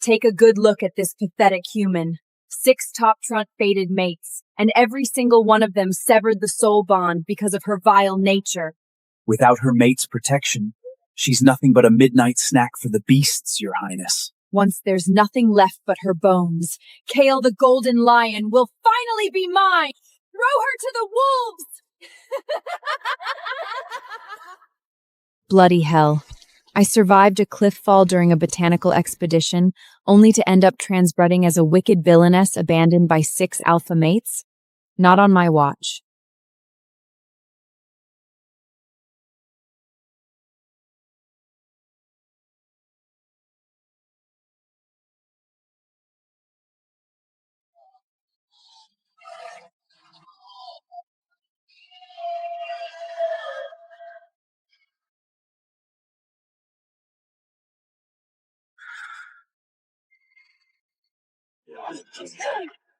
Take a good look at this pathetic human. 6 top trunk-fated mates, and every single one of them severed the soul bond because of her vile nature. Without her mate's protection, she's nothing but a midnight snack for the beasts, Your Highness. Once there's nothing left but her bones, Kale the Golden Lion will finally be mine! Throw her to the wolves! Bloody hell. I survived a cliff fall during a botanical expedition, only to end up transbreeding as a wicked villainess abandoned by 6 alpha mates? Not on my watch.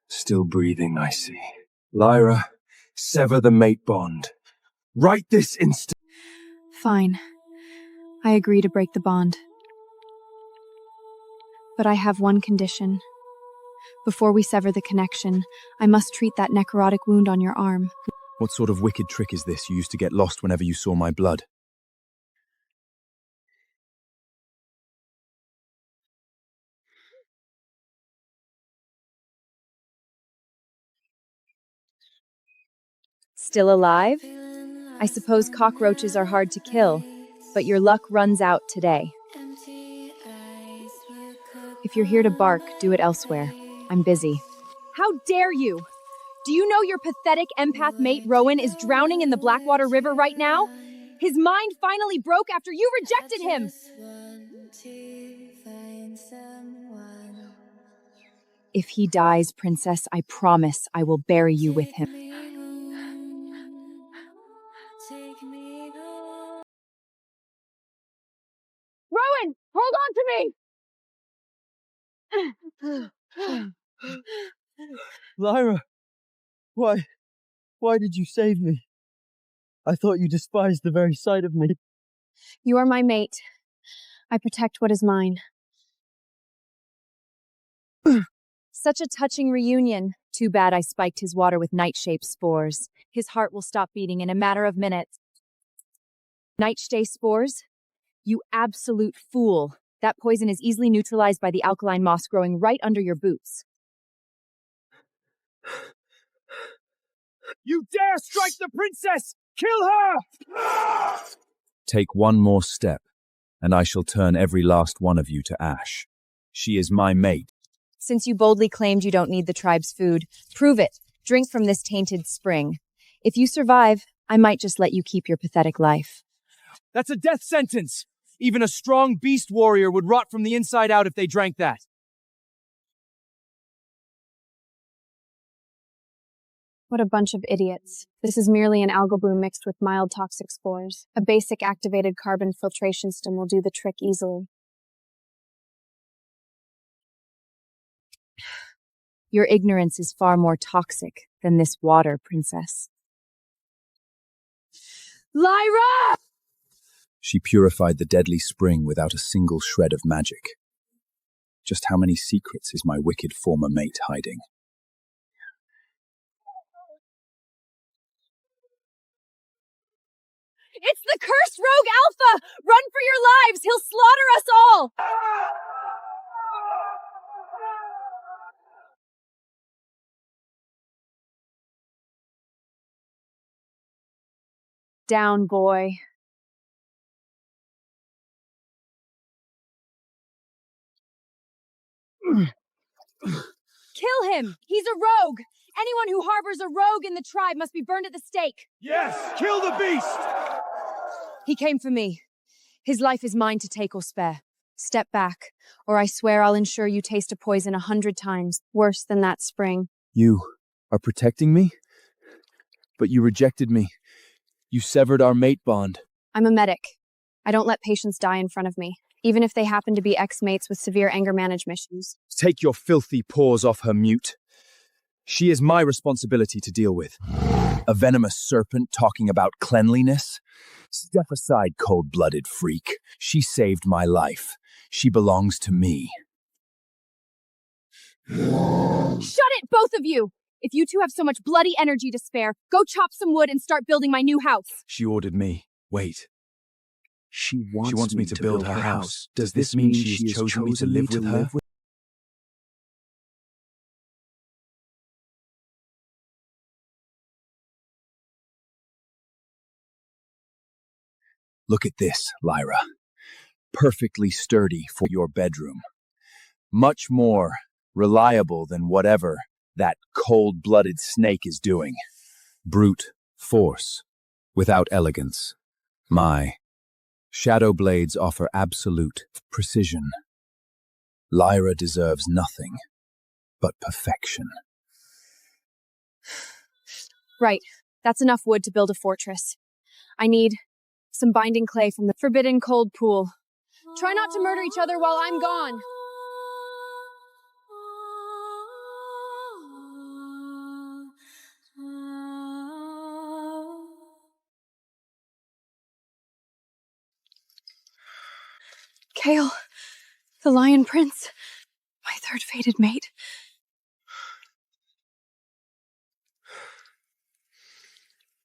Still breathing, I see. Lyra, sever the mate bond. Right this instant. Fine. I agree to break the bond. But I have one condition. Before we sever the connection, I must treat that necrotic wound on your arm. What sort of wicked trick is this you used to get lost whenever you saw my blood? Still alive? I suppose cockroaches are hard to kill, but your luck runs out today. If you're here to bark, do it elsewhere. I'm busy. How dare you! Do you know your pathetic empath mate Rowan is drowning in the Blackwater River right now? His mind finally broke after you rejected him! If he dies, Princess, I promise I will bury you with him. Rowan, hold on to me! Lyra, why did you save me? I thought you despised the very sight of me. You are my mate. I protect what is mine. Such a touching reunion. Too bad I spiked his water with nightshade spores. His heart will stop beating in a matter of minutes. Nightshade spores? You absolute fool. That poison is easily neutralized by the alkaline moss growing right under your boots. You dare strike the princess! Kill her! Take one more step, and I shall turn every last one of you to ash. She is my mate. Since you boldly claimed you don't need the tribe's food, prove it. Drink from this tainted spring. If you survive, I might just let you keep your pathetic life. That's a death sentence! Even a strong beast warrior would rot from the inside out if they drank that. What a bunch of idiots. This is merely an algal bloom mixed with mild toxic spores. A basic activated carbon filtration stem will do the trick easily. Your ignorance is far more toxic than this water, Princess. Lyra! She purified the deadly spring without a single shred of magic. Just how many secrets is my wicked former mate hiding? It's the cursed rogue Alpha! Run for your lives! He'll slaughter us all! Down, boy. Kill him! He's a rogue! Anyone who harbors a rogue in the tribe must be burned at the stake! Yes! Kill the beast! He came for me. His life is mine to take or spare. Step back, or I swear I'll ensure you taste a poison 100 times, worse than that spring. You are protecting me? But you rejected me. You severed our mate bond. I'm a medic. I don't let patients die in front of me, even if they happen to be ex-mates with severe anger management issues. Take your filthy paws off her, mute. She is my responsibility to deal with. A venomous serpent talking about cleanliness? Step aside, cold-blooded freak. She saved my life. She belongs to me. Shut it, both of you! If you two have so much bloody energy to spare, go chop some wood and start building my new house. She ordered me. Wait. She wants me to build her house. Does this mean she has chosen me to live with her? Look at this, Lyra. Perfectly sturdy for your bedroom. Much more reliable than whatever that cold-blooded snake is doing. Brute force, without elegance. My shadow blades offer absolute precision. Lyra deserves nothing but perfection. Right. That's enough wood to build a fortress. I need some binding clay from the forbidden cold pool. Try not to murder each other while I'm gone. Kale, the Lion Prince, my third fated mate.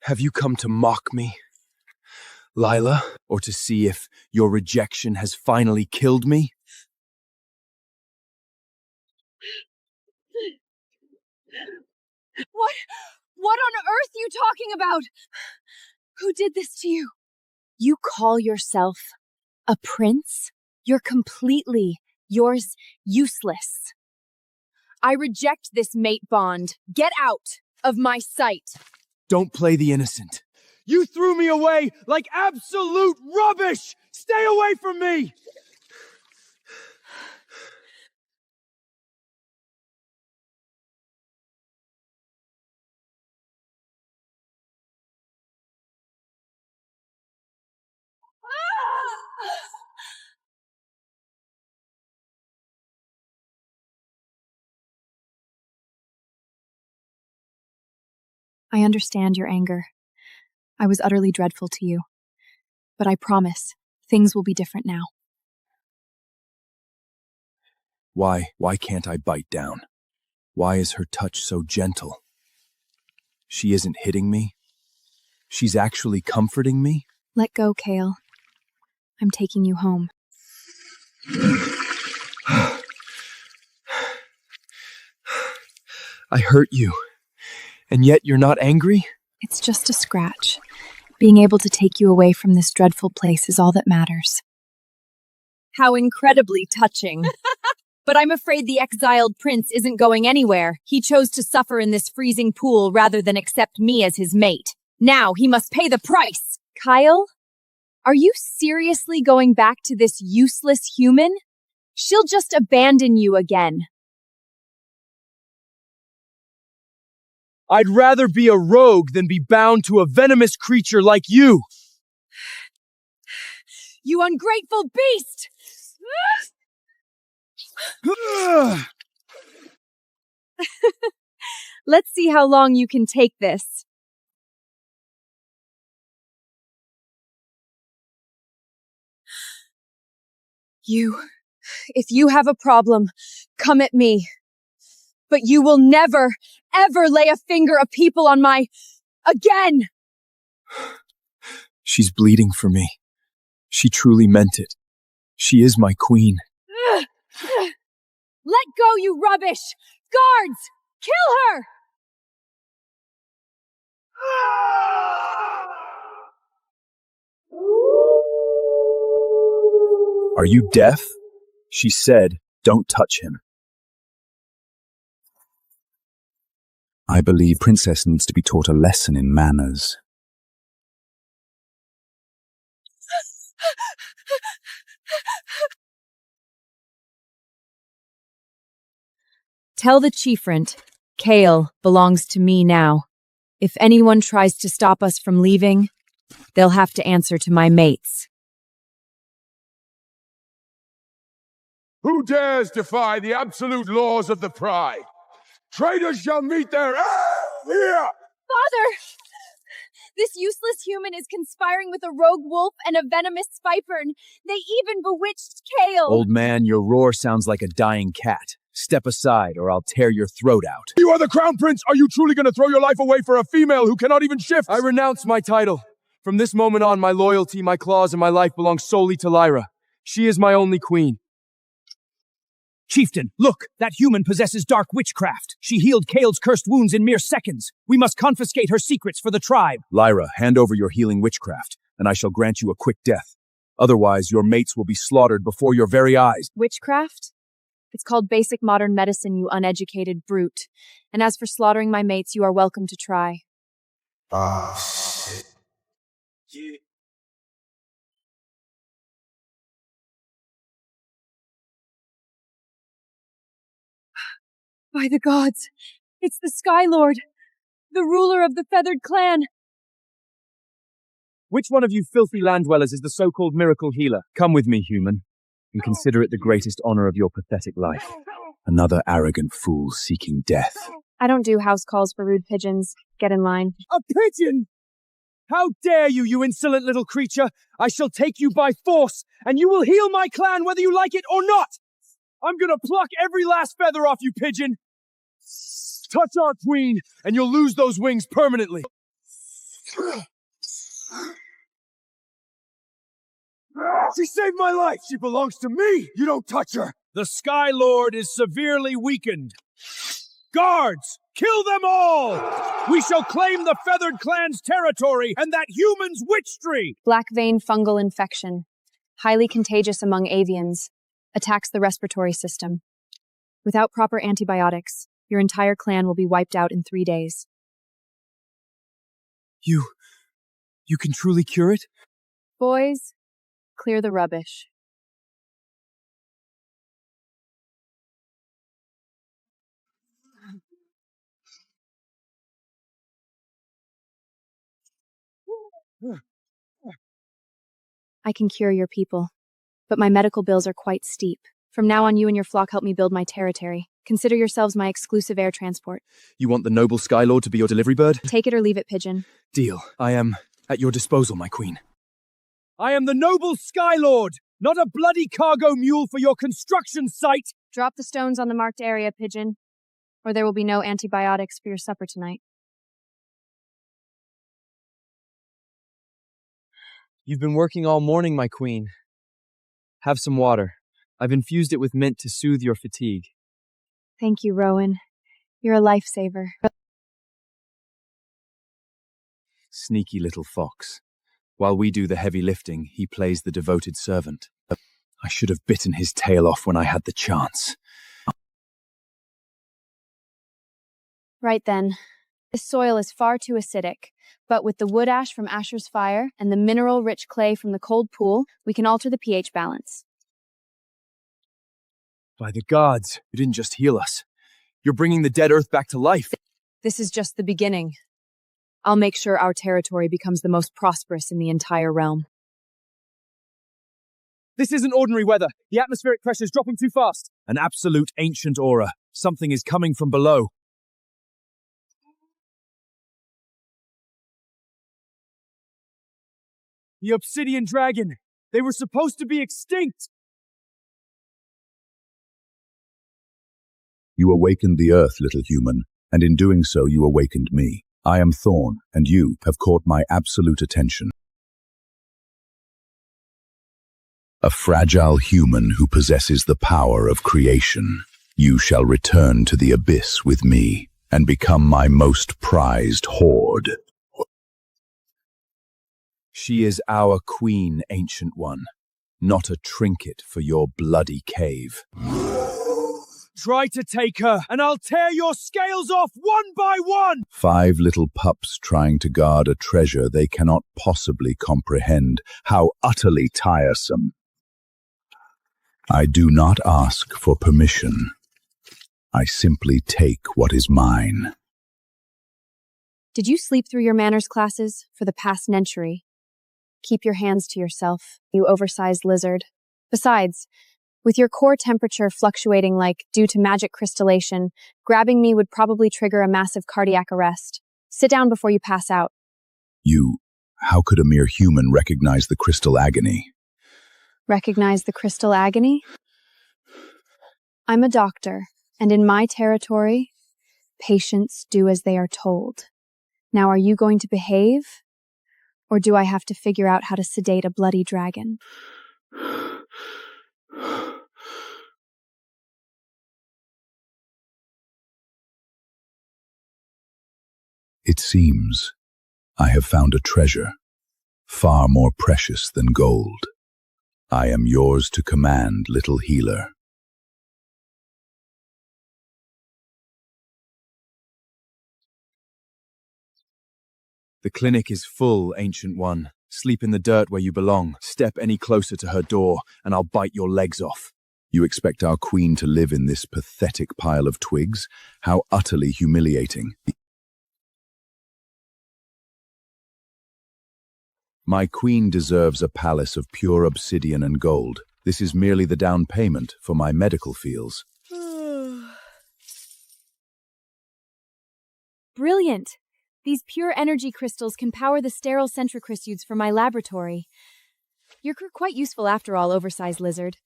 Have you come to mock me, Lila, or to see if your rejection has finally killed me? What on earth are you talking about? Who did this to you? You call yourself a prince? You're completely useless. I reject this mate bond. Get out of my sight. Don't play the innocent. You threw me away like absolute rubbish! Stay away from me! I understand your anger. I was utterly dreadful to you. But I promise, things will be different now. Why can't I bite down? Why is her touch so gentle? She isn't hitting me. She's actually comforting me. Let go, Kale. I'm taking you home. I hurt you, and yet you're not angry? It's just a scratch. Being able to take you away from this dreadful place is all that matters. How incredibly touching. But I'm afraid the exiled prince isn't going anywhere. He chose to suffer in this freezing pool rather than accept me as his mate. Now he must pay the price. Kyle? Are you seriously going back to this useless human? She'll just abandon you again. I'd rather be a rogue than be bound to a venomous creature like you. You ungrateful beast! Let's see how long you can take this. If you have a problem, come at me. But you will never, ever lay a finger of people on my... again! She's bleeding for me. She truly meant it. She is my queen. Let go, you rubbish! Guards! Kill her! Are you deaf? She said, don't touch him. I believe Princess needs to be taught a lesson in manners. Tell the chiefrant, Kale belongs to me now. If anyone tries to stop us from leaving, they'll have to answer to my mates. Who dares defy the absolute laws of the Pride? Traitors shall meet their here! Father! This useless human is conspiring with a rogue wolf and a venomous vipern. They even bewitched Kale. Old man, your roar sounds like a dying cat. Step aside or I'll tear your throat out. You are the crown prince! Are you truly going to throw your life away for a female who cannot even shift? I renounce my title. From this moment on, my loyalty, my claws, and my life belong solely to Lyra. She is my only queen. Chieftain, look! That human possesses dark witchcraft. She healed Kale's cursed wounds in mere seconds. We must confiscate her secrets for the tribe. Lyra, hand over your healing witchcraft, and I shall grant you a quick death. Otherwise, your mates will be slaughtered before your very eyes. Witchcraft? It's called basic modern medicine, you uneducated brute. And as for slaughtering my mates, you are welcome to try. Shit. By the gods! It's the Sky Lord! The ruler of the Feathered Clan! Which one of you filthy land dwellers is the so-called miracle healer? Come with me, human, and consider it the greatest honor of your pathetic life. Another arrogant fool seeking death. I don't do house calls for rude pigeons. Get in line. A pigeon! How dare you, you insolent little creature! I shall take you by force, and you will heal my clan whether you like it or not! I'm gonna pluck every last feather off you, pigeon! Touch our queen, and you'll lose those wings permanently! She saved my life! She belongs to me! You don't touch her! The Sky Lord is severely weakened. Guards, kill them all! We shall claim the Feathered Clan's territory and that human's witch tree! Black vein fungal infection. Highly contagious among avians. Attacks the respiratory system. Without proper antibiotics, your entire clan will be wiped out in 3 days. You can truly cure it? Boys, clear the rubbish. I can cure your people, but my medical bills are quite steep. From now on, you and your flock help me build my territory. Consider yourselves my exclusive air transport. You want the noble Sky Lord to be your delivery bird? Take it or leave it, pigeon. Deal. I am at your disposal, my queen. I am the noble Sky Lord, not a bloody cargo mule for your construction site! Drop the stones on the marked area, pigeon, or there will be no antibiotics for your supper tonight. You've been working all morning, my queen. Have some water. I've infused it with mint to soothe your fatigue. Thank you, Rowan. You're a lifesaver. Sneaky little fox. While we do the heavy lifting, he plays the devoted servant. I should have bitten his tail off when I had the chance. Right then. This soil is far too acidic, but with the wood ash from Asher's fire and the mineral-rich clay from the cold pool, we can alter the pH balance. By the gods, you didn't just heal us. You're bringing the dead earth back to life. This is just the beginning. I'll make sure our territory becomes the most prosperous in the entire realm. This isn't ordinary weather. The atmospheric pressure is dropping too fast. An absolute ancient aura. Something is coming from below. The obsidian dragon. They were supposed to be extinct. You awakened the earth, little human, and in doing so you awakened me. I am Thorn, and you have caught my absolute attention. A fragile human who possesses the power of creation. You shall return to the abyss with me, and become my most prized hoard. She is our queen, Ancient One, not a trinket for your bloody cave. Try to take her, and I'll tear your scales off one by one! 5 little pups trying to guard a treasure they cannot possibly comprehend. How utterly tiresome. I do not ask for permission. I simply take what is mine. Did you sleep through your manners classes for the past century? Keep your hands to yourself, you oversized lizard. Besides, with your core temperature fluctuating like due to magic crystallation, grabbing me would probably trigger a massive cardiac arrest. Sit down before you pass out. How could a mere human recognize the crystal agony? Recognize the crystal agony? I'm a doctor. And in my territory, patients do as they are told. Now, are you going to behave? Or do I have to figure out how to sedate a bloody dragon? It seems I have found a treasure, far more precious than gold. I am yours to command, little healer. The clinic is full, Ancient One. Sleep in the dirt where you belong. Step any closer to her door, and I'll bite your legs off. You expect our queen to live in this pathetic pile of twigs? How utterly humiliating. My queen deserves a palace of pure obsidian and gold. This is merely the down payment for my medical feels. Brilliant! These pure energy crystals can power the sterile centrocrystudes for my laboratory. You're quite useful after all, oversized lizard.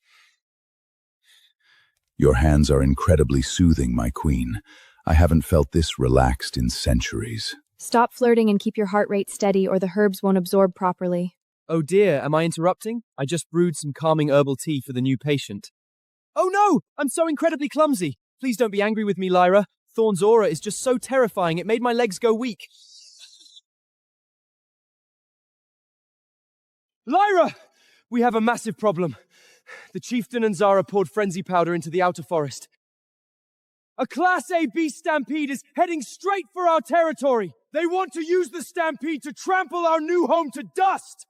Your hands are incredibly soothing, my queen. I haven't felt this relaxed in centuries. Stop flirting and keep your heart rate steady or the herbs won't absorb properly. Oh dear, am I interrupting? I just brewed some calming herbal tea for the new patient. Oh no! I'm so incredibly clumsy! Please don't be angry with me, Lyra. Thorn's aura is just so terrifying, it made my legs go weak. Lyra! We have a massive problem. The chieftain and Zara poured frenzy powder into the outer forest. A Class A beast stampede is heading straight for our territory. They want to use the stampede to trample our new home to dust.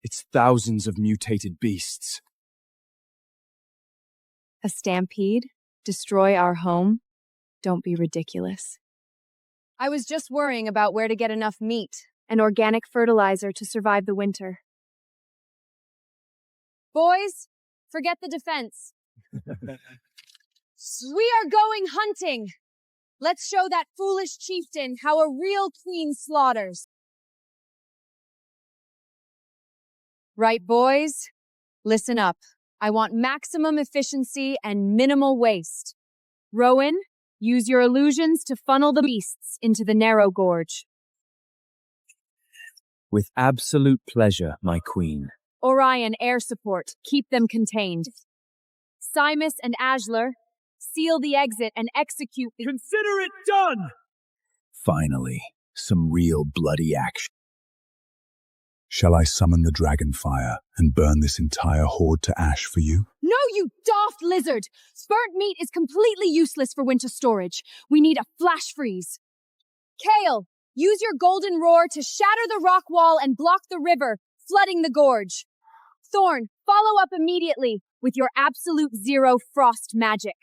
It's thousands of mutated beasts. A stampede? Destroy our home? Don't be ridiculous. I was just worrying about where to get enough meat and organic fertilizer to survive the winter. Boys, forget the defense. We are going hunting. Let's show that foolish chieftain how a real queen slaughters. Right, boys? Listen up. I want maximum efficiency and minimal waste. Rowan, use your illusions to funnel the beasts into the narrow gorge. With absolute pleasure, my queen. Orion, air support. Keep them contained. Simus and Ashler, seal the exit and execute the— Consider it done! Finally, some real bloody action. Shall I summon the dragon fire and burn this entire horde to ash for you? No, you daft lizard! Burnt meat is completely useless for winter storage. We need a flash freeze. Kale, use your golden roar to shatter the rock wall and block the river, flooding the gorge. Thorn, follow up immediately with your absolute zero frost magic.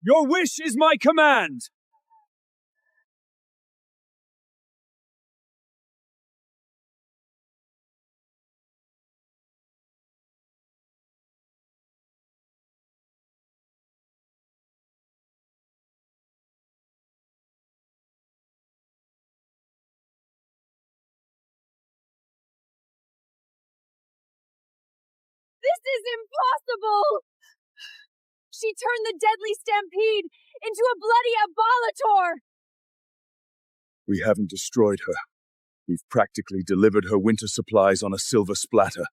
Your wish is my command! This is impossible! She turned the deadly stampede into a bloody abolator! We haven't destroyed her. We've practically delivered her winter supplies on a silver splatter.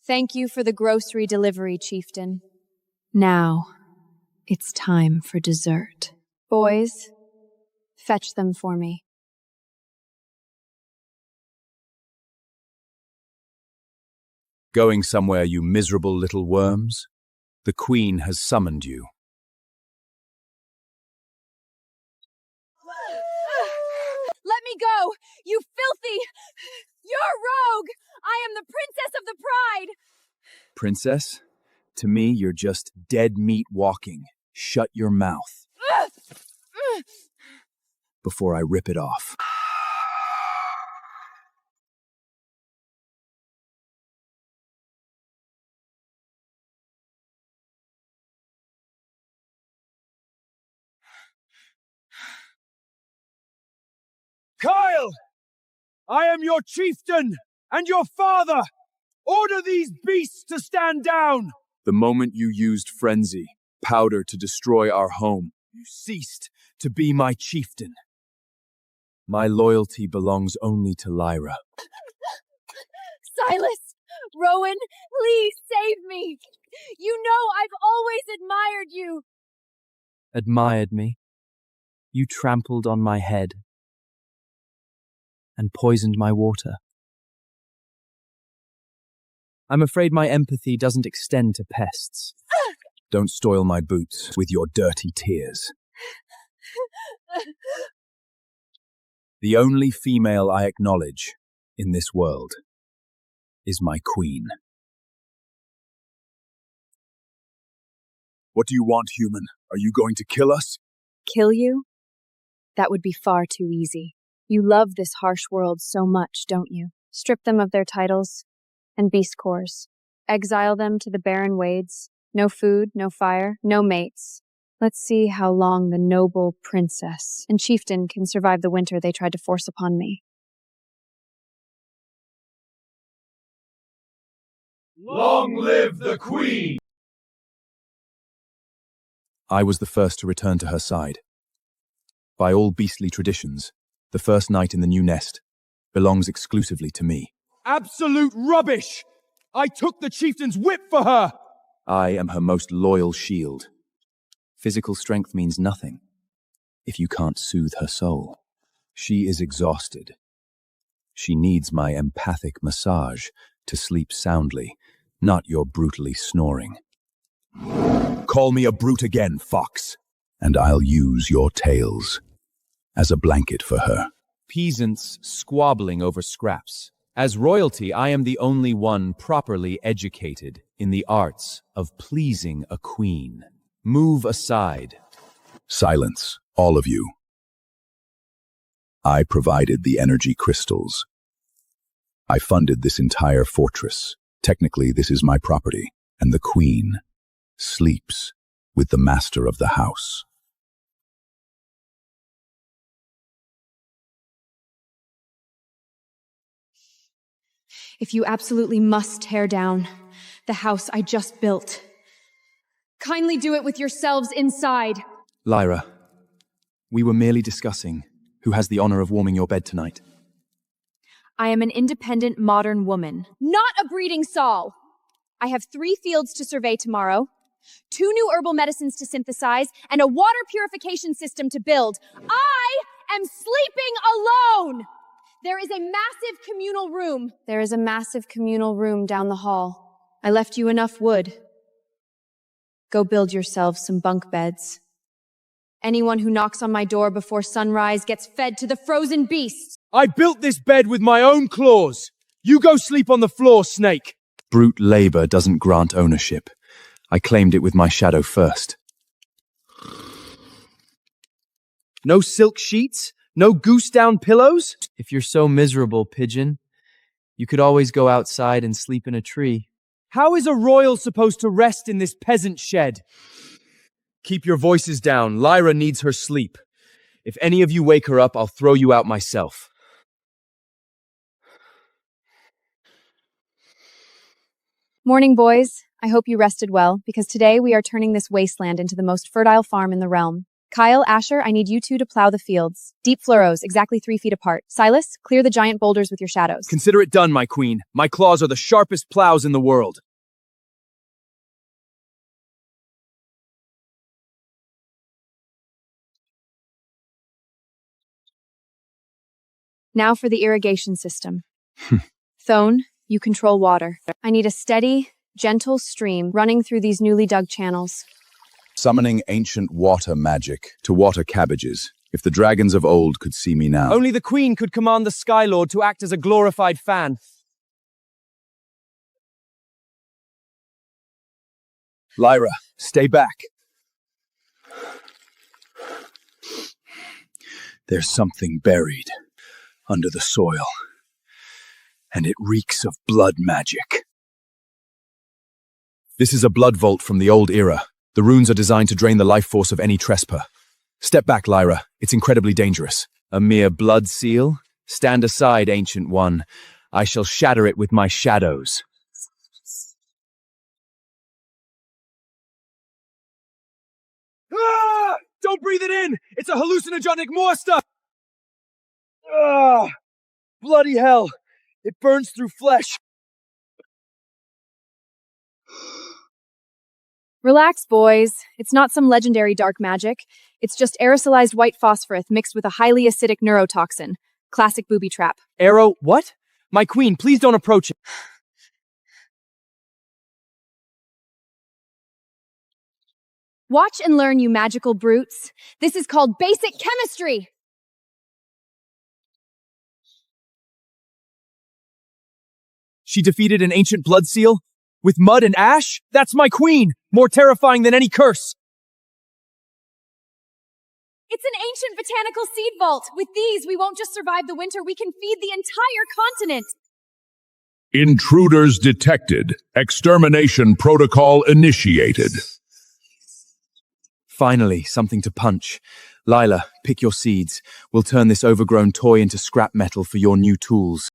Thank you for the grocery delivery, chieftain. Now, it's time for dessert. Boys, fetch them for me. Going somewhere, you miserable little worms? The queen has summoned you. Let me go! You filthy! You're rogue! I am the princess of the pride! Princess? To me, you're just dead meat walking. Shut your mouth before I rip it off. Kyle! I am your chieftain and your father! Order these beasts to stand down! The moment you used frenzy, powder to destroy our home, you ceased to be my chieftain. My loyalty belongs only to Lyra. Silas! Rowan, please save me! You know I've always admired you! Admired me? You trampled on my head and poisoned my water. I'm afraid my empathy doesn't extend to pests. Don't soil my boots with your dirty tears. The only female I acknowledge in this world is my queen. What do you want, human? Are you going to kill us? Kill you? That would be far too easy. You love this harsh world so much, don't you? Strip them of their titles and beast cores. Exile them to the barren wades. No food, no fire, no mates. Let's see how long the noble princess and chieftain can survive the winter they tried to force upon me. Long live the queen! I was the first to return to her side. By all beastly traditions, the first night in the new nest belongs exclusively to me. Absolute rubbish! I took the chieftain's whip for her! I am her most loyal shield. Physical strength means nothing if you can't soothe her soul. She is exhausted. She needs my empathic massage to sleep soundly, not your brutally snoring. Call me a brute again, fox. And I'll use your tails as a blanket for her. Peasants squabbling over scraps. As royalty, I am the only one properly educated in the arts of pleasing a queen. Move aside. Silence, all of you. I provided the energy crystals. I funded this entire fortress. Technically, this is my property, and the queen sleeps with the master of the house. If you absolutely must tear down the house I just built, kindly do it with yourselves inside. Lyra, we were merely discussing who has the honor of warming your bed tonight. I am an independent modern woman, not a breeding Saul. I have 3 fields to survey tomorrow, 2 new herbal medicines to synthesize, and a water purification system to build. I am sleeping alone! There is a massive communal room. There is a massive communal room down the hall. I left you enough wood. Go build yourselves some bunk beds. Anyone who knocks on my door before sunrise gets fed to the frozen beasts. I built this bed with my own claws. You go sleep on the floor, Snake. Brute labor doesn't grant ownership. I claimed it with my shadow first. No silk sheets? No goose-down pillows? If you're so miserable, Pigeon, you could always go outside and sleep in a tree. How is a royal supposed to rest in this peasant shed? Keep your voices down. Lyra needs her sleep. If any of you wake her up, I'll throw you out myself. Morning, boys. I hope you rested well, because today we are turning this wasteland into the most fertile farm in the realm. Kyle, Asher, I need you 2 to plow the fields. Deep furrows, exactly 3 feet apart. Silas, clear the giant boulders with your shadows. Consider it done, my queen. My claws are the sharpest plows in the world. Now for the irrigation system. Thone, you control water. I need a steady, gentle stream running through these newly dug channels. Summoning ancient water magic to water cabbages. If the dragons of old could see me now. Only the queen could command the Sky Lord to act as a glorified fan. Lyra, stay back. There's something buried under the soil, and it reeks of blood magic. This is a blood vault from the old era. The runes are designed to drain the life force of any trespasser. Step back, Lyra. It's incredibly dangerous. A mere blood seal? Stand aside, Ancient One. I shall shatter it with my shadows. Ah! Don't breathe it in! It's a hallucinogenic monster! Ah! Bloody hell! It burns through flesh. Relax, boys. It's not some legendary dark magic. It's just aerosolized white phosphorus mixed with a highly acidic neurotoxin. Classic booby trap. Arrow, what? My queen, please don't approach it. Watch and learn, you magical brutes. This is called basic chemistry! She defeated an ancient blood seal? With mud and ash? That's my queen! More terrifying than any curse! It's an ancient botanical seed vault. With these, we won't just survive the winter, we can feed the entire continent. Intruders detected. Extermination protocol initiated. Finally, something to punch. Lila, pick your seeds. We'll turn this overgrown toy into scrap metal for your new tools.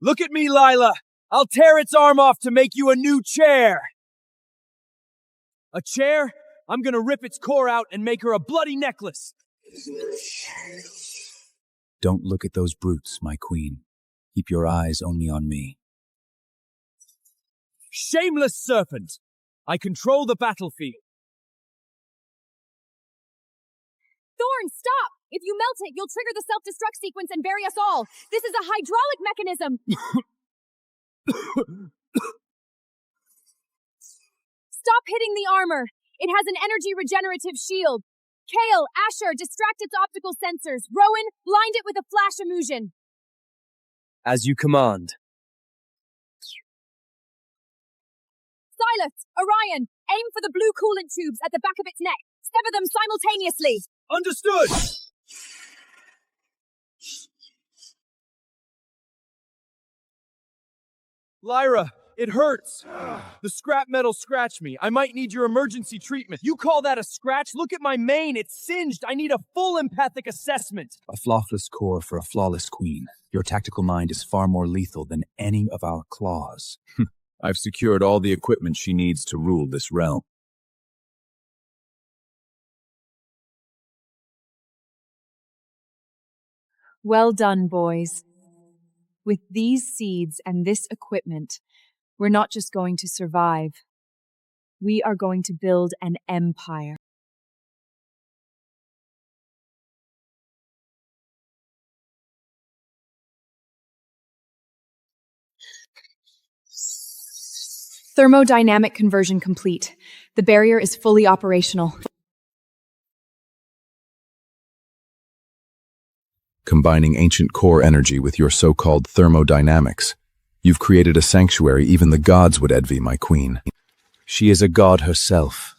Look at me, Lila! I'll tear its arm off to make you a new chair! A chair? I'm gonna rip its core out and make her a bloody necklace! Don't look at those brutes, my queen. Keep your eyes only on me. Shameless serpent! I control the battlefield. Thorn, stop! If you melt it, you'll trigger the self-destruct sequence and bury us all. This is a hydraulic mechanism. Stop hitting the armor. It has an energy regenerative shield. Kale, Asher, distract its optical sensors. Rowan, blind it with a flash illusion. As you command. Silas, Orion, aim for the blue coolant tubes at the back of its neck. Sever them simultaneously. Understood! Lyra, it hurts. The scrap metal scratched me. I might need your emergency treatment. You call that a scratch? Look at my mane. It's singed. I need a full empathic assessment. A flawless core for a flawless queen. Your tactical mind is far more lethal than any of our claws. I've secured all the equipment she needs to rule this realm. Well done, boys. With these seeds and this equipment, we're not just going to survive. We are going to build an empire. Thermodynamic conversion complete. The barrier is fully operational. Combining ancient core energy with your so-called thermodynamics, you've created a sanctuary even the gods would envy, my queen. She is a god herself,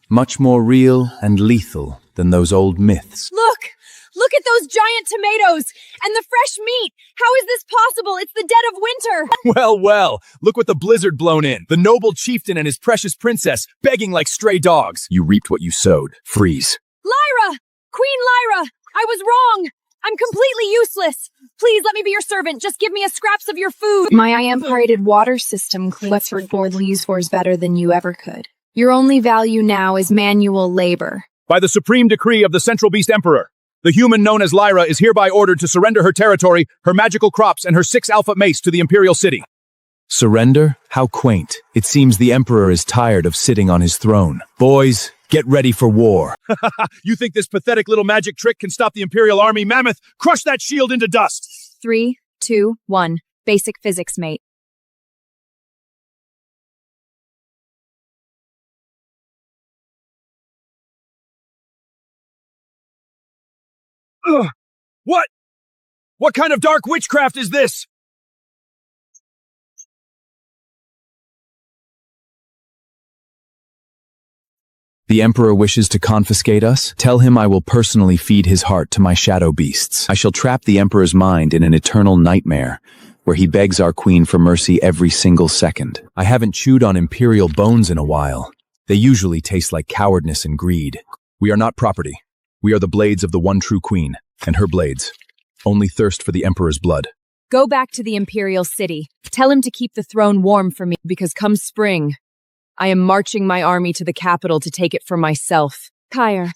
much more real and lethal than those old myths. Look! Look at those giant tomatoes! And the fresh meat! How is this possible? It's the dead of winter! Well, well, look what the blizzard blown in. The noble chieftain and his precious princess begging like stray dogs. You reaped what you sowed. Freeze. Lyra! Queen Lyra! I was wrong! I'm completely useless! Please let me be your servant. Just give me a scraps of your food. My IM-parated water system Clifford these fours better than you ever could. Your only value now is manual labor. By the supreme decree of the Central Beast Emperor, the human known as Lyra is hereby ordered to surrender her territory, her magical crops, and her 6 alpha mace to the Imperial City. Surrender? How quaint. It seems the Emperor is tired of sitting on his throne. Boys, get ready for war. You think this pathetic little magic trick can stop the Imperial Army? Mammoth, crush that shield into dust! 3, 2, 1. Basic physics, mate. Ugh. What? What kind of dark witchcraft is this? The Emperor wishes to confiscate us? Tell him I will personally feed his heart to my shadow beasts. I shall trap the Emperor's mind in an eternal nightmare, where he begs our queen for mercy every single second. I haven't chewed on Imperial bones in a while. They usually taste like cowardness and greed. We are not property. We are the blades of the one true queen, and her blades only thirst for the Emperor's blood. Go back to the Imperial City. Tell him to keep the throne warm for me, because come spring, I am marching my army to the capital to take it for myself. Kyre.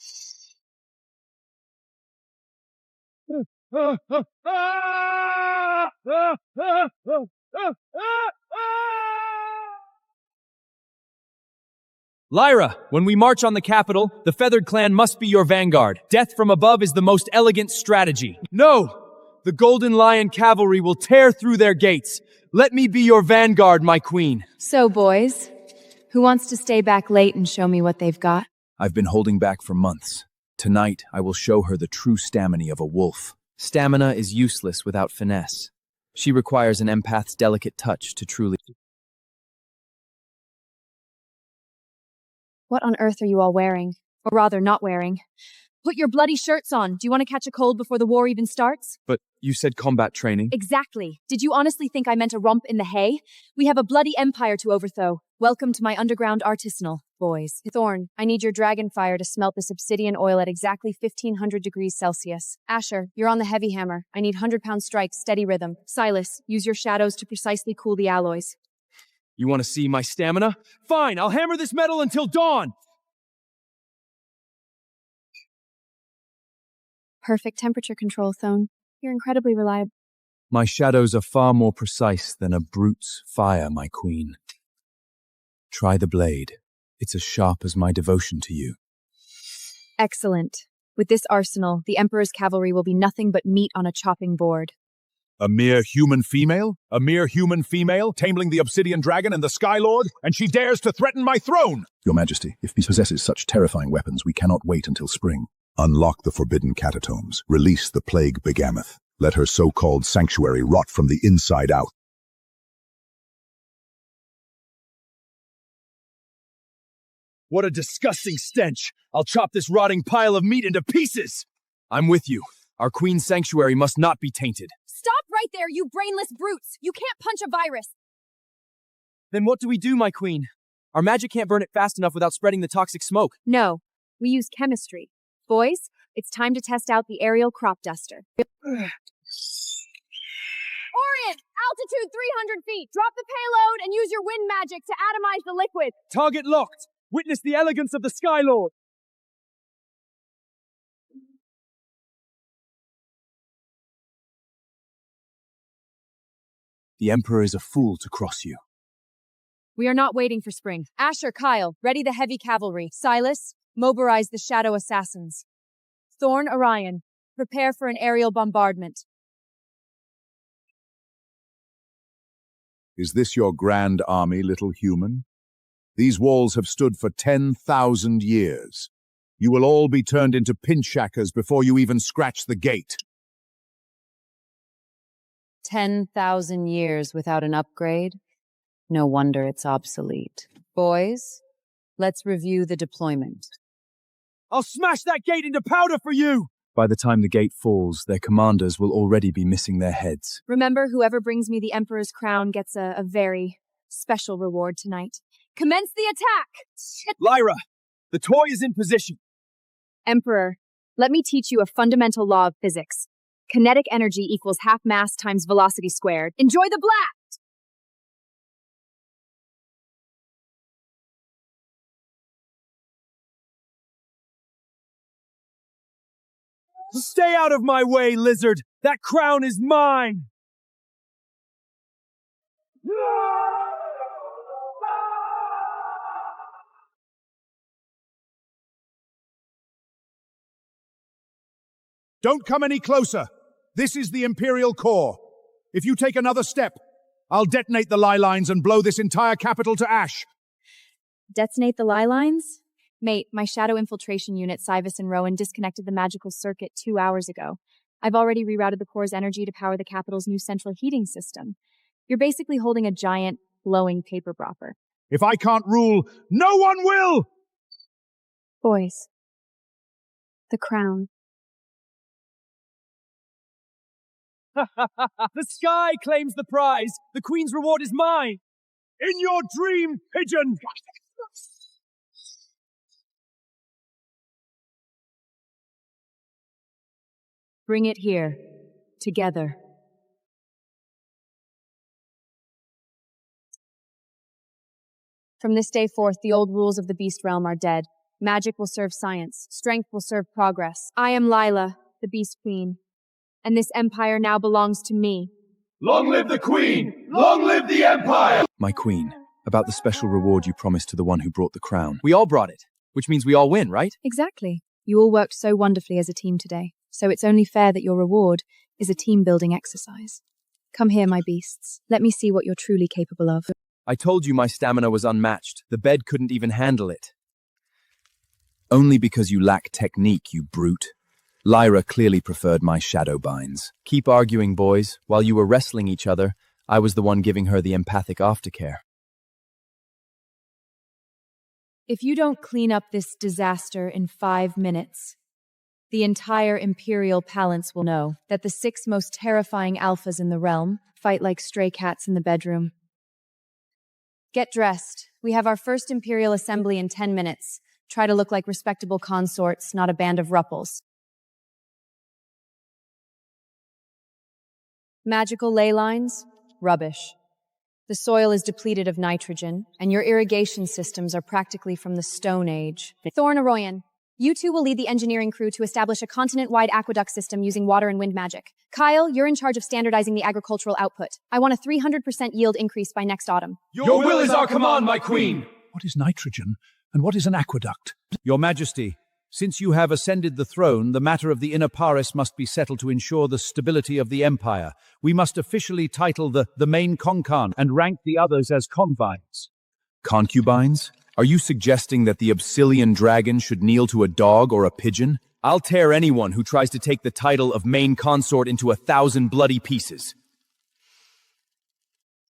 Lyra, when we march on the capital, the Feathered Clan must be your vanguard. Death from above is the most elegant strategy. No! The Golden Lion Cavalry will tear through their gates. Let me be your vanguard, my queen. So, boys, who wants to stay back late and show me what they've got? I've been holding back for months. Tonight, I will show her the true stamina of a wolf. Stamina is useless without finesse. She requires an empath's delicate touch to truly... What on earth are you all wearing? Or rather, not wearing? Put your bloody shirts on. Do you want to catch a cold before the war even starts? But you said combat training. Exactly. Did you honestly think I meant a romp in the hay? We have a bloody empire to overthrow. Welcome to my underground artisanal, boys. Thorn, I need your dragon fire to smelt this obsidian oil at exactly 1500 degrees Celsius. Asher, you're on the heavy hammer. I need 100-pound strikes, steady rhythm. Silas, use your shadows to precisely cool the alloys. You want to see my stamina? Fine, I'll hammer this metal until dawn! Perfect temperature control, Thone. You're incredibly reliable. My shadows are far more precise than a brute's fire, my queen. Try the blade. It's as sharp as my devotion to you. Excellent. With this arsenal, the Emperor's cavalry will be nothing but meat on a chopping board. A mere human female? A mere human female, taming the Obsidian Dragon and the Sky Lord, and she dares to threaten my throne! Your Majesty, if he possesses such terrifying weapons, we cannot wait until spring. Unlock the forbidden catatombs. Release the plague begammoth. Let her so-called sanctuary rot from the inside out. What a disgusting stench! I'll chop this rotting pile of meat into pieces! I'm with you. Our queen's sanctuary must not be tainted. Stop right there, you brainless brutes! You can't punch a virus! Then what do we do, my queen? Our magic can't burn it fast enough without spreading the toxic smoke. No, we use chemistry. Boys, it's time to test out the aerial crop duster. Orient! Altitude 300 feet! Drop the payload and use your wind magic to atomize the liquid! Target locked! Witness the elegance of the Sky Lord! The Emperor is a fool to cross you. We are not waiting for spring. Asher, Kyle, ready the heavy cavalry. Silas, mobilize the shadow assassins. Thorn, Orion, prepare for an aerial bombardment. Is this your grand army, little human? These walls have stood for 10,000 years. You will all be turned into pinchshackers before you even scratch the gate. 10,000 years without an upgrade? No wonder it's obsolete. Boys, let's review the deployment. I'll smash that gate into powder for you! By the time the gate falls, their commanders will already be missing their heads. Remember, whoever brings me the Emperor's crown gets a very special reward tonight. Commence the attack! Lyra, the toy is in position. Emperor, let me teach you a fundamental law of physics. Kinetic energy equals half mass times velocity squared. Enjoy the blast! Stay out of my way, lizard! That crown is mine! Don't come any closer! This is the Imperial Core. If you take another step, I'll detonate the ley lines and blow this entire capital to ash. Detonate the ley lines? Mate, my shadow infiltration unit, Cybus and Rowan, disconnected the magical circuit 2 hours ago. I've already rerouted the core's energy to power the capital's new central heating system. You're basically holding a giant, glowing paper dropper. If I can't rule, no one will! Boys. The crown. The sky claims the prize! The Queen's reward is mine! In your dream, pigeon! Bring it here. Together. From this day forth, the old rules of the beast realm are dead. Magic will serve science. Strength will serve progress. I am Lila, the Beast Queen, and this empire now belongs to me. Long live the Queen! Long live the Empire! My queen, about the special reward you promised to the one who brought the crown. We all brought it, which means we all win, right? Exactly. You all worked so wonderfully as a team today, so it's only fair that your reward is a team-building exercise. Come here, my beasts. Let me see what you're truly capable of. I told you my stamina was unmatched. The bed couldn't even handle it. Only because you lack technique, you brute. Lyra clearly preferred my shadow binds. Keep arguing, boys. While you were wrestling each other, I was the one giving her the empathic aftercare. If you don't clean up this disaster in 5 minutes, the entire Imperial Palace will know that the 6 most terrifying alphas in the realm fight like stray cats in the bedroom. Get dressed. We have our first Imperial Assembly in 10 minutes. Try to look like respectable consorts, not a band of rupples. Magical ley lines? Rubbish. The soil is depleted of nitrogen, and your irrigation systems are practically from the Stone Age. Thorn Arroyan, you two will lead the engineering crew to establish a continent-wide aqueduct system using water and wind magic. Kyle, you're in charge of standardizing the agricultural output. I want a 300% yield increase by next autumn. Your will is our command, my Queen! What is nitrogen, and what is an aqueduct? Your Majesty, since you have ascended the throne, the matter of the inner Paris must be settled to ensure the stability of the Empire. We must officially title the main concon and rank the others as concubines. Concubines? Are you suggesting that the Obsidian dragon should kneel to a dog or a pigeon? I'll tear anyone who tries to take the title of main consort into 1,000 bloody pieces.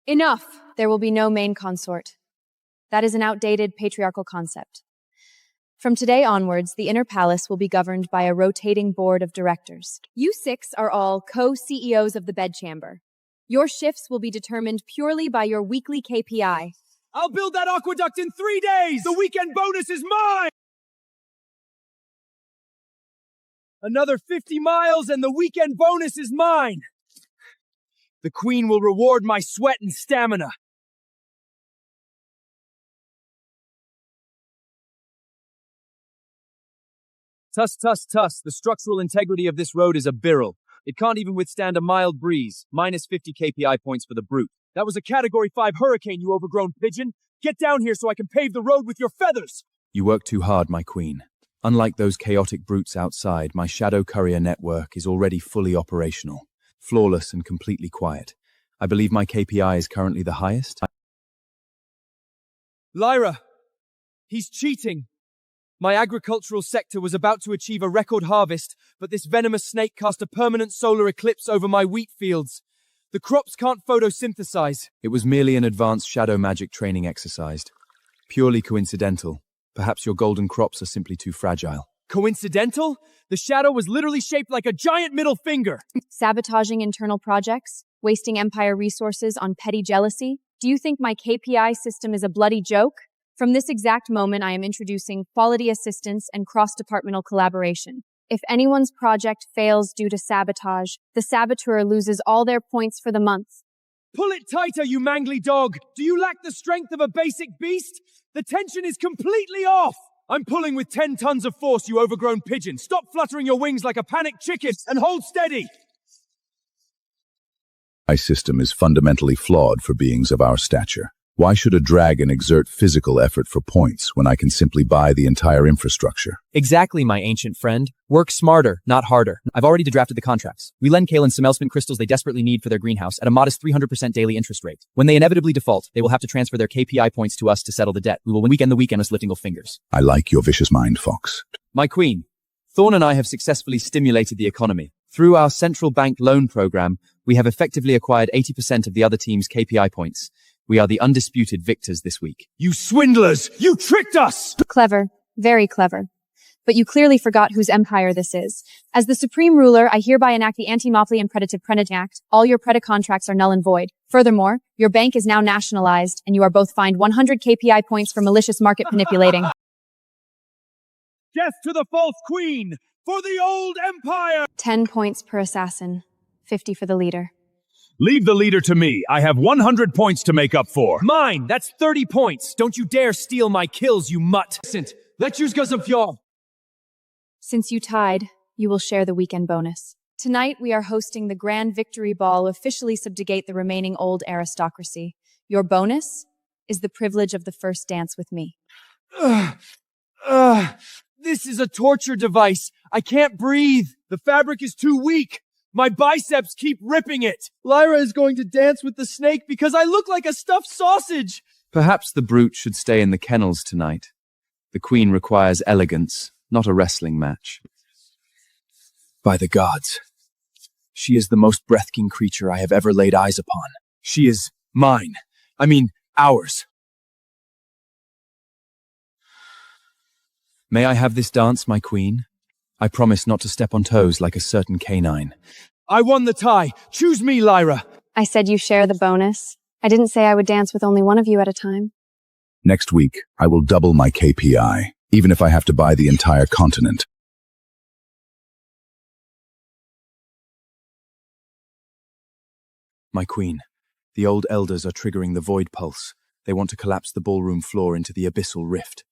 Enough! There will be no main consort. That is an outdated patriarchal concept. From today onwards, the Inner Palace will be governed by a rotating board of directors. You 6 are all co-CEOs of the bedchamber. Your shifts will be determined purely by your weekly KPI. I'll build that aqueduct in 3 days! The weekend bonus is mine! Another 50 miles and the weekend bonus is mine! The Queen will reward my sweat and stamina. Tuss, tuss, tuss. The structural integrity of this road is a birrel. It can't even withstand a mild breeze. Minus 50 KPI points for the brute. That was a Category 5 hurricane, you overgrown pigeon! Get down here so I can pave the road with your feathers! You work too hard, my queen. Unlike those chaotic brutes outside, my shadow courier network is already fully operational. Flawless and completely quiet. I believe my KPI is currently the highest. Lyra! He's cheating! My agricultural sector was about to achieve a record harvest, but this venomous snake cast a permanent solar eclipse over my wheat fields. The crops can't photosynthesize. It was merely an advanced shadow magic training exercise. Purely coincidental. Perhaps your golden crops are simply too fragile. Coincidental? The shadow was literally shaped like a giant middle finger. Sabotaging internal projects? Wasting Empire resources on petty jealousy? Do you think my KPI system is a bloody joke? From this exact moment, I am introducing quality assistance and cross-departmental collaboration. If anyone's project fails due to sabotage, the saboteur loses all their points for the month. Pull it tighter, you mangly dog! Do you lack the strength of a basic beast? The tension is completely off! I'm pulling with 10 tons of force, you overgrown pigeon! Stop fluttering your wings like a panicked chicken and hold steady! My system is fundamentally flawed for beings of our stature. Why should a dragon exert physical effort for points when I can simply buy the entire infrastructure? Exactly, my ancient friend. Work smarter, not harder. I've already drafted the contracts. We lend Kalen some Elspin crystals they desperately need for their greenhouse at a modest 300% daily interest rate. When they inevitably default, they will have to transfer their KPI points to us to settle the debt. We will weekend the weekend us lifting of fingers. I like your vicious mind, Fox. My queen, Thorn and I have successfully stimulated the economy. Through our central bank loan program, we have effectively acquired 80% of the other team's KPI points. We are the undisputed victors this week. You swindlers! You tricked us! Clever. Very clever. But you clearly forgot whose empire this is. As the supreme ruler, I hereby enact the Anti-Monopoly and Predative Predict Act. All your Preda contracts are null and void. Furthermore, your bank is now nationalized, and you are both fined 100 KPI points for malicious market manipulating. Death to the false queen! For the old empire! 10 points per assassin, 50 for the leader. Leave the leader to me. I have 100 points to make up for. Mine! That's 30 points! Don't you dare steal my kills, you mutt! Let's use y'all! Since you tied, you will share the weekend bonus. Tonight, we are hosting the Grand Victory Ball to officially subjugate the remaining old aristocracy. Your bonus is the privilege of the first dance with me. This is a torture device. I can't breathe. The fabric is too weak. My biceps keep ripping it. Lyra is going to dance with the snake because I look like a stuffed sausage. Perhaps the brute should stay in the kennels tonight. The queen requires elegance, not a wrestling match. By the gods, she is the most breathtaking creature I have ever laid eyes upon. She is mine. I mean, ours. May I have this dance, my queen? I promise not to step on toes like a certain canine. I won the tie. Choose me, Lyra. I said you share the bonus. I didn't say I would dance with only one of you at a time. Next week, I will double my KPI, even if I have to buy the entire continent. My queen, the old elders are triggering the void pulse. They want to collapse the ballroom floor into the abyssal rift.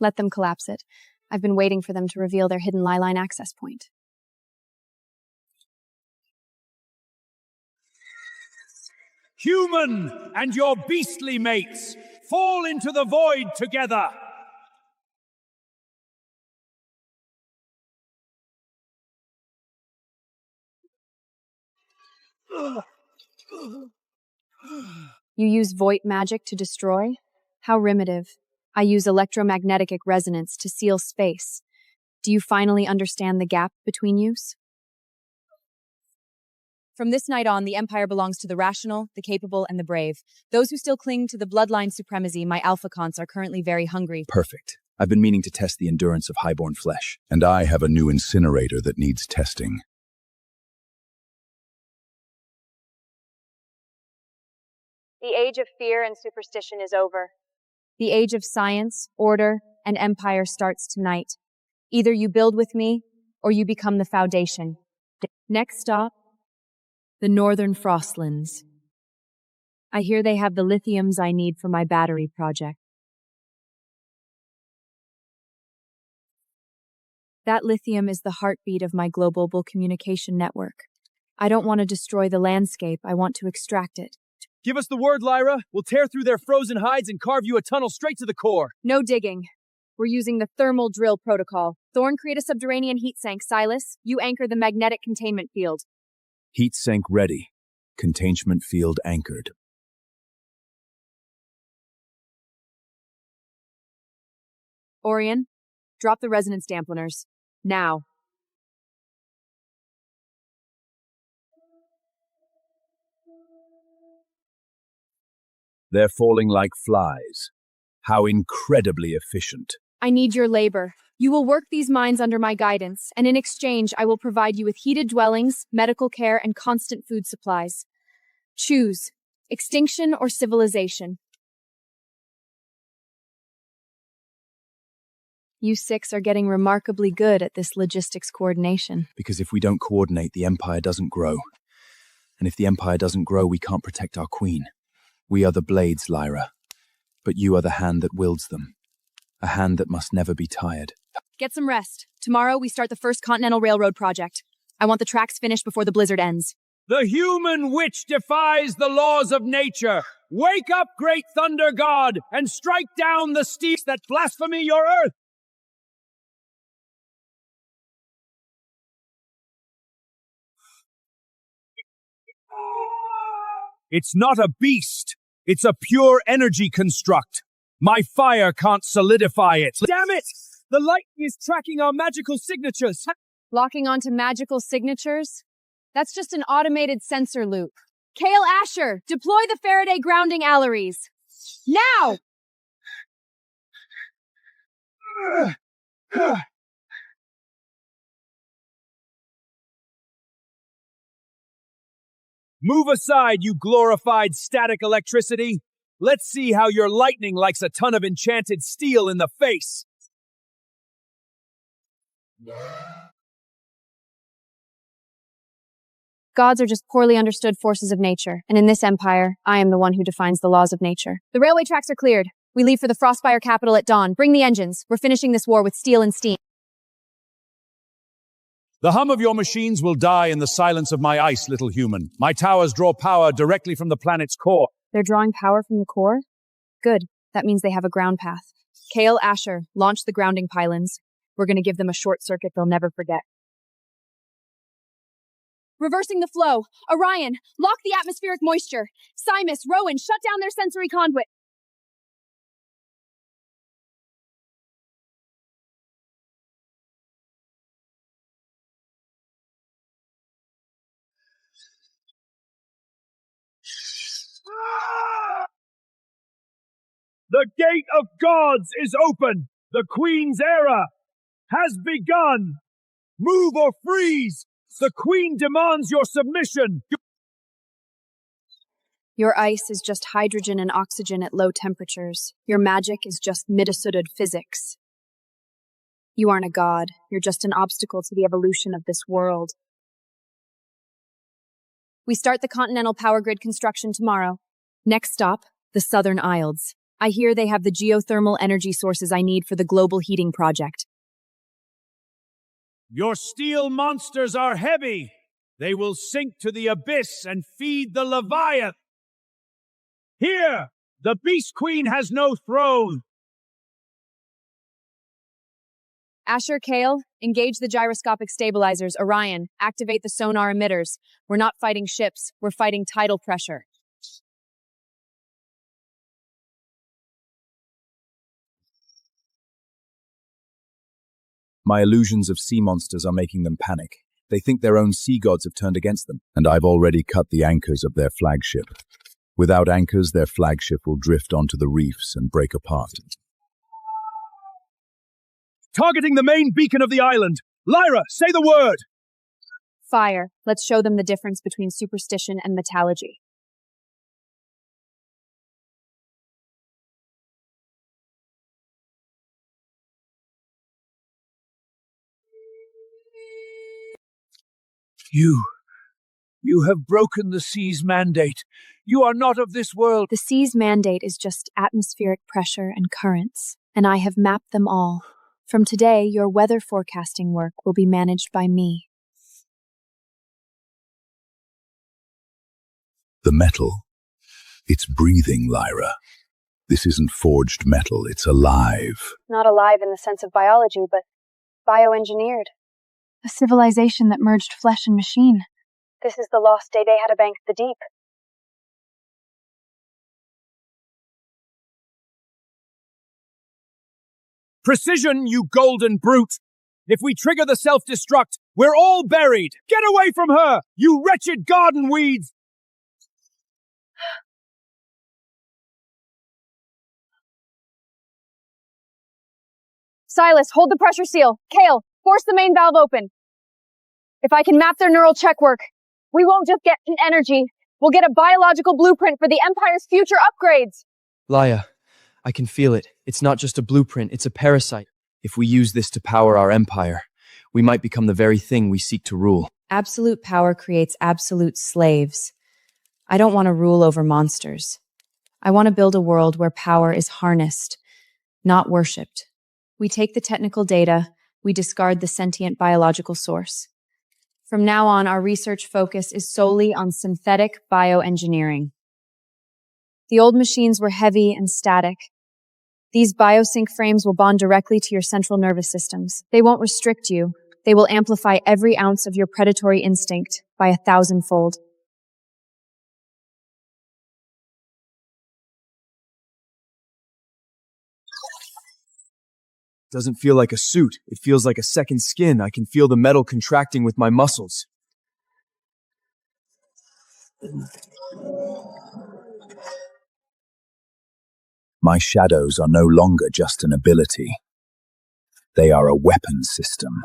Let them collapse it. I've been waiting for them to reveal their hidden lie line access point. Human and your beastly mates, fall into the void together! You use void magic to destroy? How primitive. I use electromagnetic resonance to seal space. Do you finally understand the gap between yous? From this night on, the Empire belongs to the rational, the capable, and the brave. Those who still cling to the bloodline supremacy, my alpha cons, are currently very hungry. Perfect. I've been meaning to test the endurance of highborn flesh. And I have a new incinerator that needs testing. The age of fear and superstition is over. The age of science, order, and empire starts tonight. Either you build with me, or you become the foundation. Next stop, the Northern Frostlands. I hear they have the lithiums I need for my battery project. That lithium is the heartbeat of my global communication network. I don't want to destroy the landscape, I want to extract it. Give us the word, Lyra. We'll tear through their frozen hides and carve you a tunnel straight to the core. No digging. We're using the thermal drill protocol. Thorn, create a subterranean heat sink. Silas, you anchor the magnetic containment field. Heat sink ready. Containment field anchored. Orion, drop the resonance dampeners. Now. They're falling like flies. How incredibly efficient. I need your labor. You will work these mines under my guidance, and in exchange, I will provide you with heated dwellings, medical care, and constant food supplies. Choose extinction or civilization. You six are getting remarkably good at this logistics coordination. Because if we don't coordinate, the Empire doesn't grow. And if the Empire doesn't grow, we can't protect our queen. We are the blades, Lyra. But you are the hand that wields them. A hand that must never be tired. Get some rest. Tomorrow, we start the first Continental Railroad project. I want the tracks finished before the blizzard ends. The human witch defies the laws of nature. Wake up, great thunder god, and strike down the steeds that blaspheme your earth! It's not a beast. It's a pure energy construct. My fire can't solidify it. Damn it! The light is tracking our magical signatures. Locking onto magical signatures? That's just an automated sensor loop. Kale Asher, deploy the Faraday grounding alleries. Now! Move aside, you glorified static electricity. Let's see how your lightning likes a ton of enchanted steel in the face. Gods are just poorly understood forces of nature, and in this empire, I am the one who defines the laws of nature. The railway tracks are cleared. We leave for the Frostfire capital at dawn. Bring the engines. We're finishing this war with steel and steam. The hum of your machines will die in the silence of my ice, little human. My towers draw power directly from the planet's core. They're drawing power from the core? Good. That means they have a ground path. Kale, Asher, launch the grounding pylons. We're going to give them a short circuit they'll never forget. Reversing the flow. Orion, lock the atmospheric moisture. Simus, Rowan, shut down their sensory conduit. The gate of gods is open. The Queen's era has begun. Move or freeze. The Queen demands your submission. Your ice is just hydrogen and oxygen at low temperatures. Your magic is just midasuded physics. You aren't a god. You're just an obstacle to the evolution of this world. We start the continental power grid construction tomorrow. Next stop, the Southern Isles. I hear they have the geothermal energy sources I need for the global heating project. Your steel monsters are heavy. They will sink to the abyss and feed the Leviathan. Here, the Beast Queen has no throne. Asher, Kale, engage the gyroscopic stabilizers. Orion, activate the sonar emitters. We're not fighting ships, we're fighting tidal pressure. My illusions of sea monsters are making them panic. They think their own sea gods have turned against them. And I've already cut the anchors of their flagship. Without anchors, their flagship will drift onto the reefs and break apart. Targeting the main beacon of the island. Lyra, say the word! Fire. Let's show them the difference between superstition and metallurgy. You have broken the sea's mandate. You are not of this world. The sea's mandate is just atmospheric pressure and currents, and I have mapped them all. From today, your weather forecasting work will be managed by me. The metal. It's breathing, Lyra. This isn't forged metal, it's alive. Not alive in the sense of biology, but bioengineered. A civilization that merged flesh and machine. This is the lost day they had to bank the deep. Precision, you golden brute! If we trigger the self-destruct, we're all buried! Get away from her, you wretched garden weeds! Silas, hold the pressure seal. Kale, force the main valve open. If I can map their neural check work, we won't just get an energy. We'll get a biological blueprint for the Empire's future upgrades. Laia, I can feel it. It's not just a blueprint, it's a parasite. If we use this to power our empire, we might become the very thing we seek to rule. Absolute power creates absolute slaves. I don't want to rule over monsters. I want to build a world where power is harnessed, not worshipped. We take the technical data, we discard the sentient biological source. From now on, our research focus is solely on synthetic bioengineering. The old machines were heavy and static. These biosync frames will bond directly to your central nervous systems. They won't restrict you. They will amplify every ounce of your predatory instinct by 1,000-fold. Doesn't feel like a suit. It feels like a second skin. I can feel the metal contracting with my muscles. My shadows are no longer just an ability. They are a weapon system.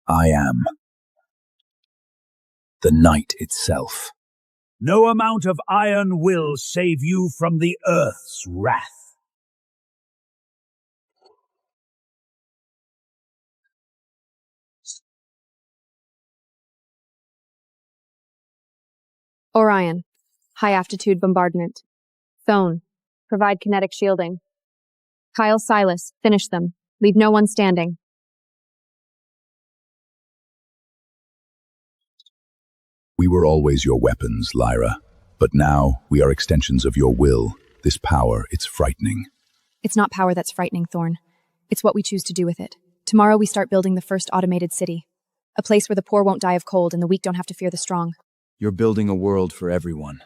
I am the night itself. No amount of iron will save you from the Earth's wrath. Orion, high-aptitude bombardment. Thone, provide kinetic shielding. Kyle, Silas, finish them. Leave no one standing. We were always your weapons, Lyra. But now, we are extensions of your will. This power, it's frightening. It's not power that's frightening, Thorn. It's what we choose to do with it. Tomorrow we start building the first automated city. A place where the poor won't die of cold and the weak don't have to fear the strong. You're building a world for everyone.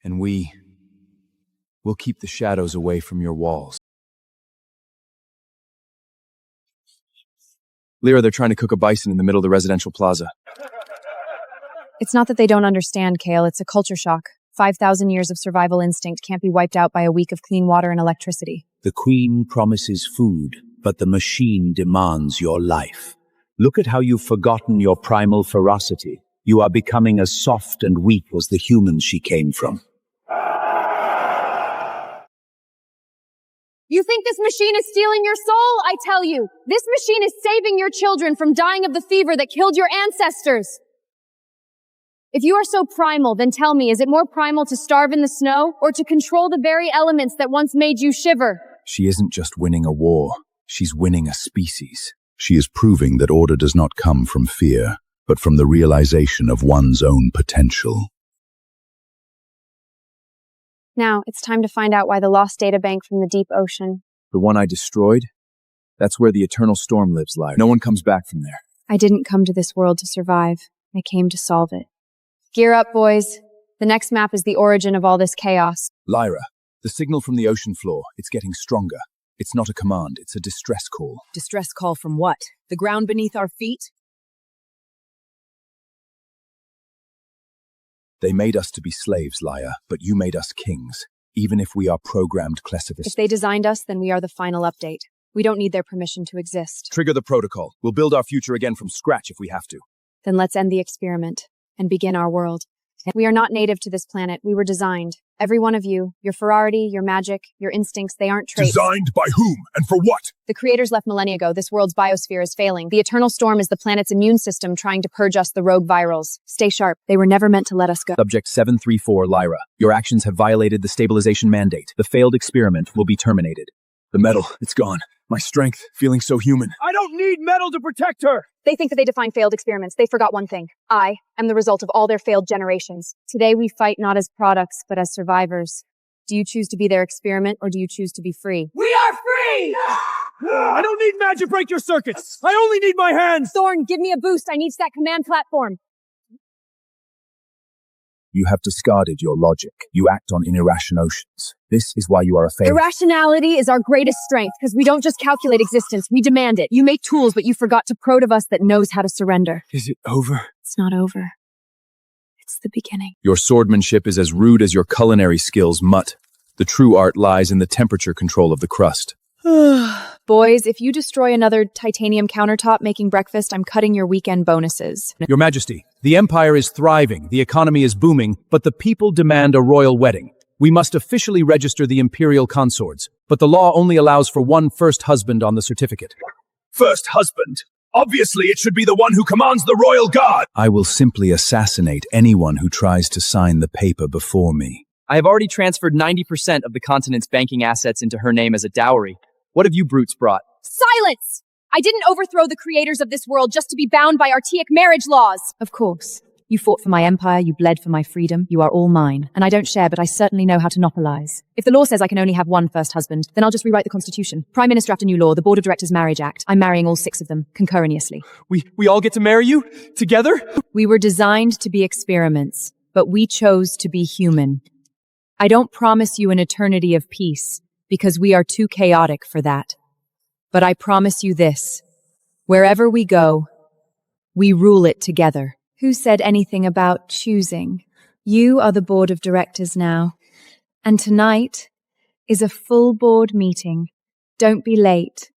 And we'll keep the shadows away from your walls. Lyra, they're trying to cook a bison in the middle of the residential plaza. It's not that they don't understand, Kale. It's a culture shock. 5,000 years of survival instinct can't be wiped out by a week of clean water and electricity. The Queen promises food, but the machine demands your life. Look at how you've forgotten your primal ferocity. You are becoming as soft and weak as the humans she came from. You think this machine is stealing your soul? I tell you, this machine is saving your children from dying of the fever that killed your ancestors. If you are so primal, then tell me, is it more primal to starve in the snow or to control the very elements that once made you shiver? She isn't just winning a war, she's winning a species. She is proving that order does not come from fear, but from the realization of one's own potential. Now, it's time to find out why the lost databank from the deep ocean. The one I destroyed? That's where the eternal storm lives, Lyra. No one comes back from there. I didn't come to this world to survive. I came to solve it. Gear up, boys. The next map is the origin of all this chaos. Lyra, the signal from the ocean floor, it's getting stronger. It's not a command, it's a distress call. Distress call from what? The ground beneath our feet? They made us to be slaves, Lyra, but you made us kings, even if we are programmed classicist. If they designed us, then we are the final update. We don't need their permission to exist. Trigger the protocol. We'll build our future again from scratch if we have to. Then let's end the experiment and begin our world. We are not native to this planet. We were designed. Every one of you, your ferocity, your magic, your instincts, they aren't traits. Designed by whom and for what? The creators left millennia ago. This world's biosphere is failing. The eternal storm is the planet's immune system trying to purge us the rogue virals. Stay sharp. They were never meant to let us go. Subject 734, Lyra. Your actions have violated the stabilization mandate. The failed experiment will be terminated. The metal, it's gone. My strength, feeling so human. I don't need metal to protect her! They think that they define failed experiments. They forgot one thing. I am the result of all their failed generations. Today we fight not as products, but as survivors. Do you choose to be their experiment, or do you choose to be free? We are free! I don't need magic break your circuits! I only need my hands! Thorn, give me a boost. I need that command platform. You have discarded your logic. You act on irrationations. This is why you are a failure. Irrationality is our greatest strength, because we don't just calculate existence, we demand it. You make tools, but you forgot to prod of us that knows how to surrender. Is it over? It's not over. It's the beginning. Your swordsmanship is as rude as your culinary skills, mutt. The true art lies in the temperature control of the crust. Boys, if you destroy another titanium countertop making breakfast, I'm cutting your weekend bonuses. Your Majesty, the Empire is thriving, the economy is booming, but the people demand a royal wedding. We must officially register the imperial consorts, but the law only allows for one first husband on the certificate. First husband? Obviously, it should be the one who commands the royal guard! I will simply assassinate anyone who tries to sign the paper before me. I have already transferred 90% of the continent's banking assets into her name as a dowry. What have you brutes brought? Silence! I didn't overthrow the creators of this world just to be bound by archaic marriage laws. Of course. You fought for my empire, you bled for my freedom, you are all mine. And I don't share, but I certainly know how to monopolize. If the law says I can only have one first husband, then I'll just rewrite the Constitution. Prime Minister after new law, the Board of Directors Marriage Act. I'm marrying all 6 of them, concurrentously. We all get to marry you? Together? We were designed to be experiments, but we chose to be human. I don't promise you an eternity of peace, because we are too chaotic for that. But I promise you this. Wherever we go, we rule it together. Who said anything about choosing? You are the board of directors now. And tonight is a full board meeting. Don't be late.